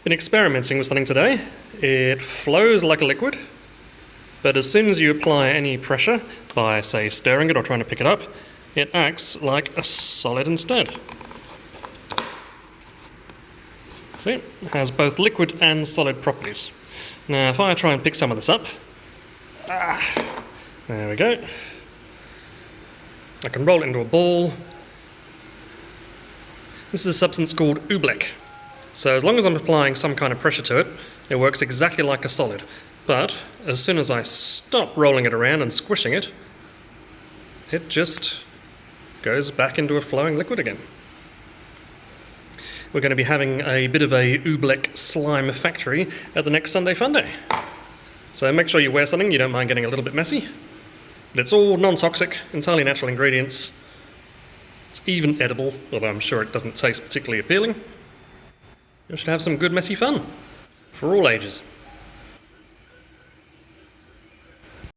Been experimenting with something today. It flows like a liquid, but as soon as you apply any pressure by, say, stirring it or trying to pick it up, it acts like a solid instead. See, it has both liquid and solid properties. Now, if I try and pick some of this up, there we go. I can roll it into a ball. This is a substance called Oobleck. So as long as I'm applying some kind of pressure to it, it works exactly like a solid. But as soon as I stop rolling it around and squishing it, it just goes back into a flowing liquid again. We're going to be having a bit of a Oobleck slime factory at the next Sunday Funday. So make sure you wear something you don't mind getting a little bit messy. But it's all non-toxic, entirely natural ingredients. It's even edible, although I'm sure it doesn't taste particularly appealing. You should have some good messy fun for all ages.